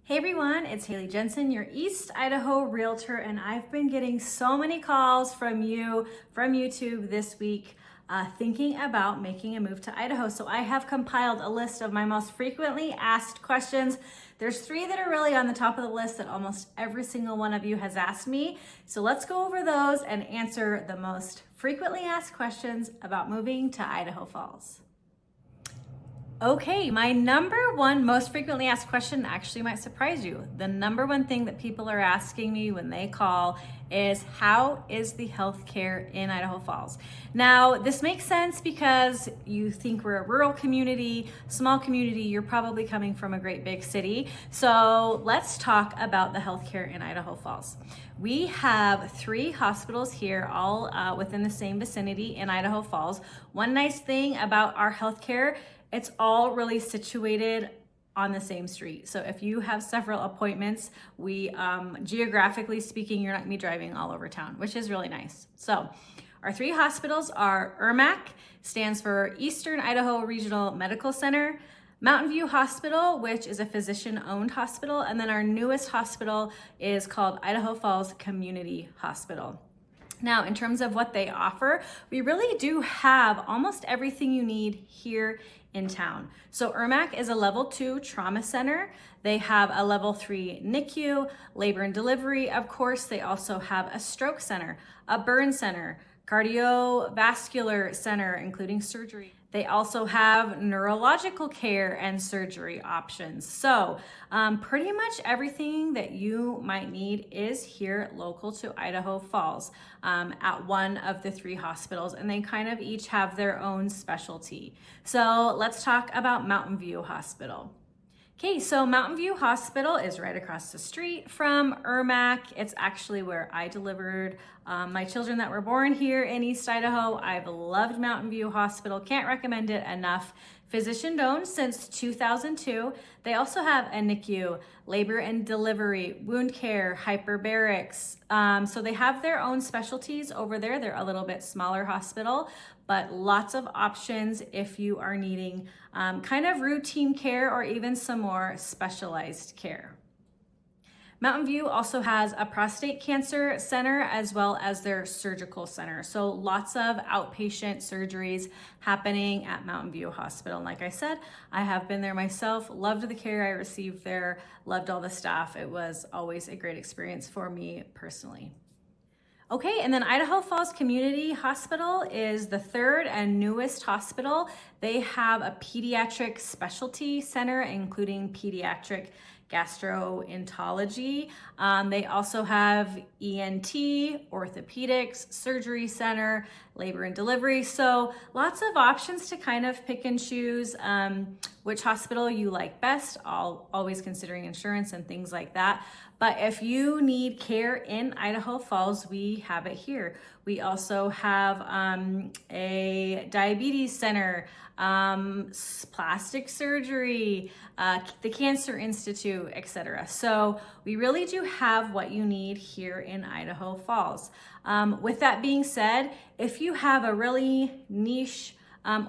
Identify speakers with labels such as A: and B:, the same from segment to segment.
A: Hey everyone, it's Haley Jensen, your East Idaho realtor, and I've been getting so many calls from you from YouTube this week thinking about making a move to Idaho. So I have compiled a list of my most frequently asked questions. There's 3 that are really on the top of the list that almost every single one of you has asked me. So let's go over those and answer the most frequently asked questions about moving to Idaho Falls. Okay, my number one most frequently asked question actually might surprise you. The number one thing that people are asking me when they call is, how is the healthcare in Idaho Falls? Now, this makes sense because you think we're a rural community, small community, you're probably coming from a great big city. So let's talk about the healthcare in Idaho Falls. We have 3 hospitals here, all within the same vicinity in Idaho Falls. One nice thing about our healthcare, it's all really situated on the same street. So if you have several appointments, we, geographically speaking, you're not gonna be driving all over town, which is really nice. So our 3 hospitals are ERMAC, stands for Eastern Idaho Regional Medical Center, Mountain View Hospital, which is a physician-owned hospital, and then our newest hospital is called Idaho Falls Community Hospital. Now, in terms of what they offer, we really do have almost everything you need here in town. So ERMAC is a level 2 trauma center. They have a level 3 NICU, labor and delivery. Of course, they also have a stroke center, a burn center, cardiovascular center, including surgery. They also have neurological care and surgery options. So pretty much everything that you might need is here local to Idaho Falls at one of the 3 hospitals, and they kind of each have their own specialty. So let's talk about Mountain View Hospital. Okay, so Mountain View Hospital is right across the street from ERMAC. It's actually where I delivered my children that were born here in East Idaho. I've loved Mountain View Hospital, can't recommend it enough. Physician-owned since 2002. They also have a NICU, labor and delivery, wound care, hyperbarics. So they have their own specialties over there. They're a little bit smaller hospital, but lots of options if you are needing kind of routine care or even some more specialized care. Mountain View also has a prostate cancer center as well as their surgical center. So lots of outpatient surgeries happening at Mountain View Hospital. And like I said, I have been there myself, loved the care I received there, loved all the staff. It was always a great experience for me personally. Okay, and then Idaho Falls Community Hospital is the 3rd and newest hospital. They have a pediatric specialty center, including pediatric gastroenterology. They also have ENT, orthopedics, surgery center, labor and delivery. So lots of options to kind of pick and choose which hospital you like best, always considering insurance and things like that. But if you need care in Idaho Falls, we have it here. We also have a diabetes center, plastic surgery, the Cancer Institute, etc. So we really do have what you need here in Idaho Falls. With that being said, if you have a really niche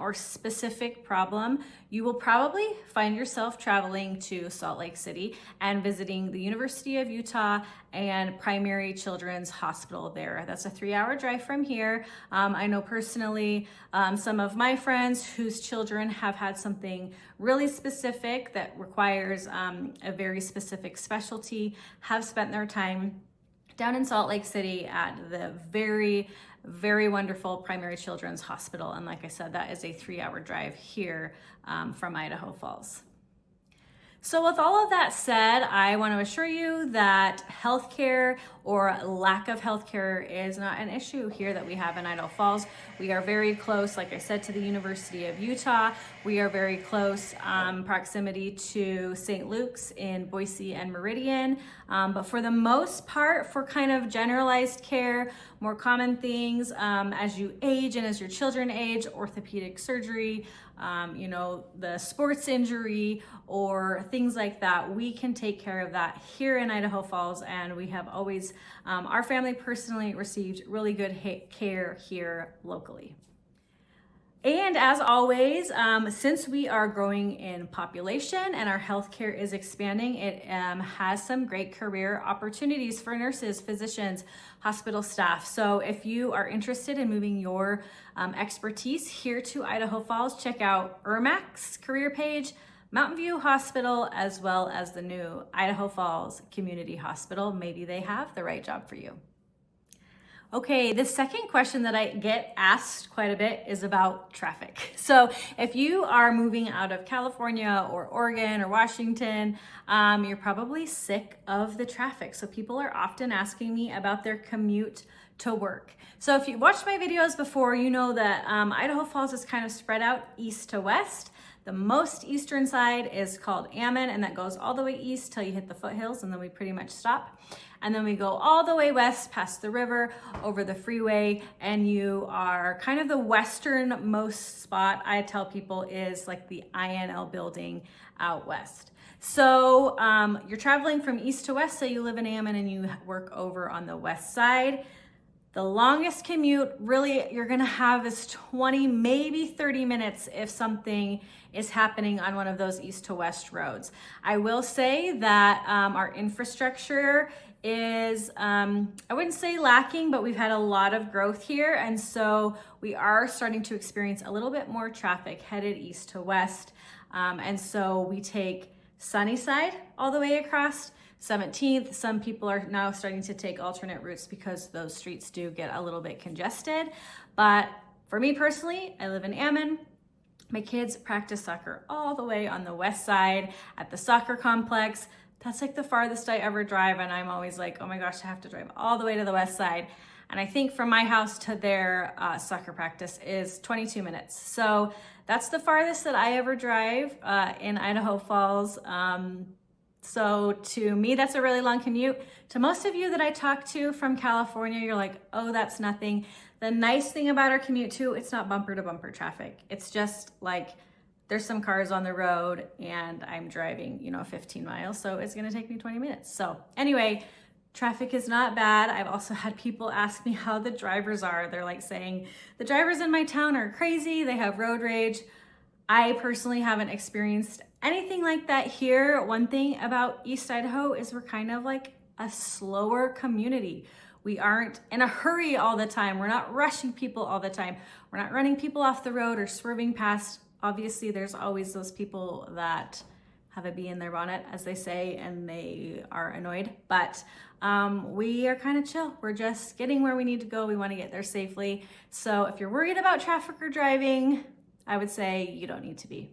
A: or specific problem, you will probably find yourself traveling to Salt Lake City and visiting the University of Utah and Primary Children's Hospital there. That's a 3-hour drive from here. I know personally some of my friends whose children have had something really specific that requires a very specific specialty, have spent their time down in Salt Lake City at the very wonderful Primary Children's Hospital. And like I said, that is a 3-hour drive here from Idaho Falls. So with all of that said, I want to assure you that healthcare or lack of healthcare is not an issue here that we have in Idaho Falls. We are very close, like I said, to the University of Utah. We are very close proximity to St. Luke's in Boise and Meridian. But for the most part, for kind of generalized care, more common things as you age and as your children age, orthopedic surgery, the sports injury or things like that, we can take care of that here in Idaho Falls, and we have always, our family personally received really good care here locally. And as always, since we are growing in population and our healthcare is expanding, it has some great career opportunities for nurses, physicians, hospital staff. So if you are interested in moving your expertise here to Idaho Falls, check out ERMAC's career page, Mountain View Hospital, as well as the new Idaho Falls Community Hospital. Maybe they have the right job for you. Okay, the second question that I get asked quite a bit is about traffic. So if you are moving out of California or Oregon or Washington, you're probably sick of the traffic. So people are often asking me about their commute to work. So if you watched my videos before, you know that Idaho Falls is kind of spread out east to west. The most eastern side is called Ammon, and that goes all the way east till you hit the foothills, and then we pretty much stop. And then we go all the way west past the river, over the freeway, and you are kind of the westernmost spot, I tell people, is like the INL building out west. So you're traveling from east to west, so you live in Ammon and you work over on the west side. The longest commute really you're gonna have is 20, maybe 30 minutes if something is happening on one of those east to west roads. I will say that our infrastructure is, I wouldn't say lacking, but we've had a lot of growth here. And so we are starting to experience a little bit more traffic headed east to west. And so we take Sunnyside all the way across 17th. Some people are now starting to take alternate routes because those streets do get a little bit congested. But for me personally, I live in Ammon. My kids practice soccer all the way on the west side at the soccer complex. That's like the farthest I ever drive, and I'm always like, oh my gosh, I have to drive all the way to the west side. And I think from my house to their soccer practice is 22 minutes. So that's the farthest that I ever drive in Idaho Falls. So to me, that's a really long commute. To most of you that I talk to from California, you're like, oh, that's nothing. The nice thing about our commute too, it's not bumper to bumper traffic. It's just like, there's some cars on the road and I'm driving, 15 miles. So it's gonna take me 20 minutes. So anyway, traffic is not bad. I've also had people ask me how the drivers are. They're like saying, the drivers in my town are crazy. They have road rage. I personally haven't experienced anything like that here. One thing about East Idaho is we're kind of like a slower community. We aren't in a hurry all the time. We're not rushing people all the time. We're not running people off the road or swerving past. Obviously, there's always those people that have a bee in their bonnet, as they say, and they are annoyed. But we are kind of chill. We're just getting where we need to go. We want to get there safely. So if you're worried about traffic or driving, I would say you don't need to be.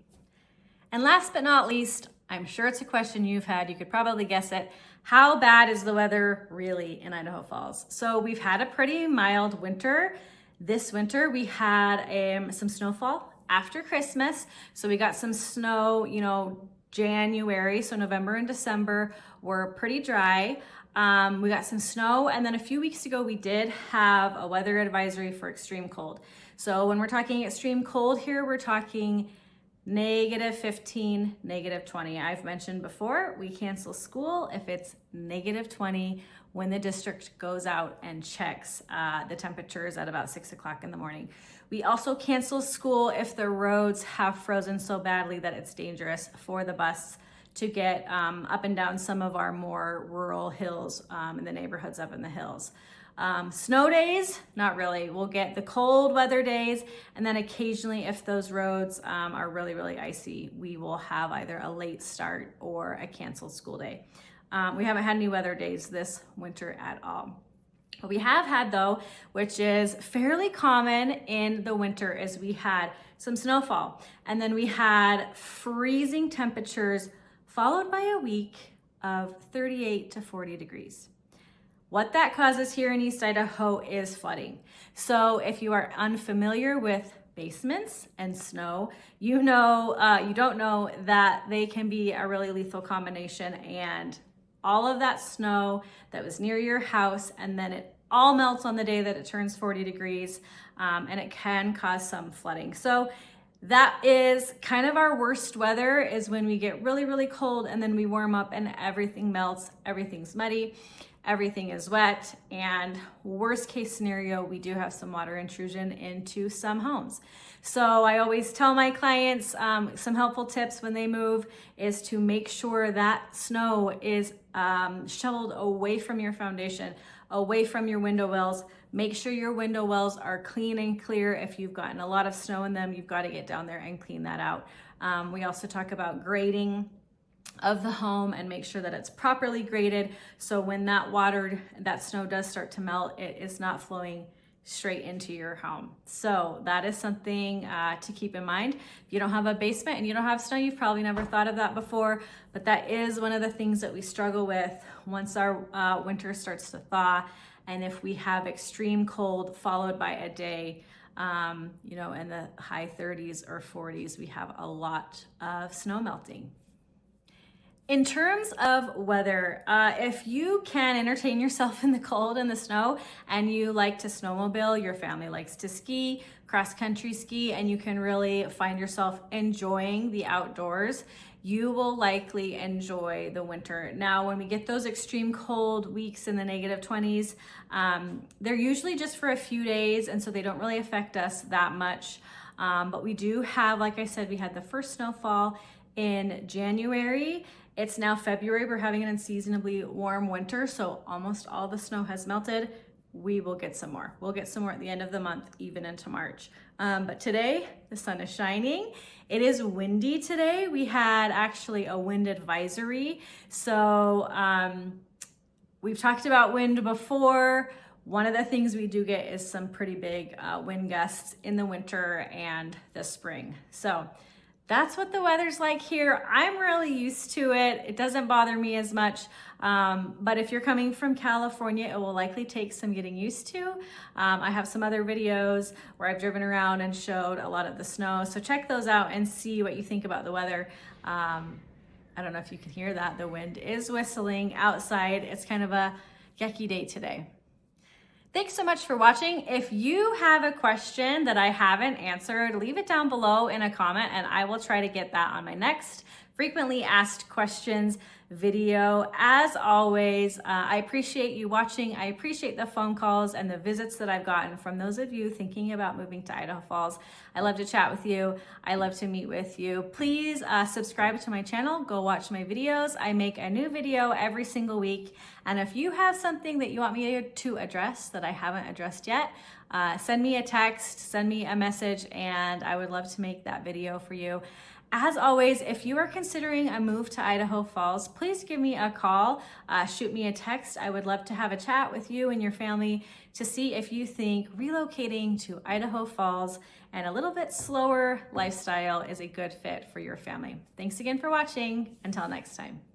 A: And last but not least, I'm sure it's a question you've had. You could probably guess it. How bad is the weather really in Idaho Falls? So we've had a pretty mild winter. This winter, we had some snowfall after Christmas. So we got some snow, January, so November and December were pretty dry. We got some snow, and then a few weeks ago we did have a weather advisory for extreme cold. So when we're talking extreme cold here, we're talking -15, -20. I've mentioned before, we cancel school if it's -20 when the district goes out and checks the temperatures at about 6 o'clock in the morning. We also cancel school if the roads have frozen so badly that it's dangerous for the bus to get up and down some of our more rural hills in the neighborhoods up in the hills. Snow days, not really. We'll get the cold weather days, and then occasionally if those roads are really, really icy, we will have either a late start or a canceled school day. We haven't had any weather days this winter at all. What we have had though, which is fairly common in the winter, is we had some snowfall, and then we had freezing temperatures followed by a week of 38 to 40 degrees. What that causes here in East Idaho is flooding. So if you are unfamiliar with basements and snow, you don't know that they can be a really lethal combination, and all of that snow that was near your house, and then it all melts on the day that it turns 40 degrees, and it can cause some flooding. So That is kind of our worst weather, is when we get really, really cold and then we warm up and everything melts, everything's muddy, everything is wet, and worst case scenario, we do have some water intrusion into some homes. So I always tell my clients some helpful tips when they move is to make sure that snow is shoveled away from your foundation, away from your window wells. Make sure your window wells are clean and clear. If you've gotten a lot of snow in them, you've got to get down there and clean that out. We also talk about grading of the home and make sure that it's properly graded, so when that snow does start to melt, it is not flowing straight into your home. So that is something to keep in mind. If you don't have a basement and you don't have snow, you've probably never thought of that before, but that is one of the things that we struggle with once our winter starts to thaw. And if we have extreme cold followed by a day, in the high 30s or 40s, we have a lot of snow melting. In terms of weather, if you can entertain yourself in the cold and the snow, and you like to snowmobile, your family likes to ski, cross-country ski, and you can really find yourself enjoying the outdoors, you will likely enjoy the winter. Now, when we get those extreme cold weeks in the -20s, they're usually just for a few days, and so they don't really affect us that much. But we do have, like I said, we had the first snowfall in January. It's now February. We're having an unseasonably warm winter, so almost all the snow has melted. We will get some more. We'll get some more at the end of the month, even into March. But today, the sun is shining. It is windy today. We had actually a wind advisory. So we've talked about wind before. One of the things we do get is some pretty big wind gusts in the winter and the spring. So that's what the weather's like here. I'm really used to it. It doesn't bother me as much. But if you're coming from California, it will likely take some getting used to. I have some other videos where I've driven around and showed a lot of the snow. So check those out and see what you think about the weather. I don't know if you can hear that. The wind is whistling outside. It's kind of a yucky day today. Thanks so much for watching. If you have a question that I haven't answered, leave it down below in a comment and I will try to get that on my next frequently asked questions video. As always, I appreciate you watching. I appreciate the phone calls and the visits that I've gotten from those of you thinking about moving to Idaho Falls. I love to chat with you. I love to meet with you. Please subscribe to my channel. Go watch my videos. I make a new video every single week. And if you have something that you want me to address that I haven't addressed yet, send me a text, send me a message, and I would love to make that video for you. As always, if you are considering a move to Idaho Falls, please give me a call, shoot me a text. I would love to have a chat with you and your family to see if you think relocating to Idaho Falls and a little bit slower lifestyle is a good fit for your family. Thanks again for watching. Until next time.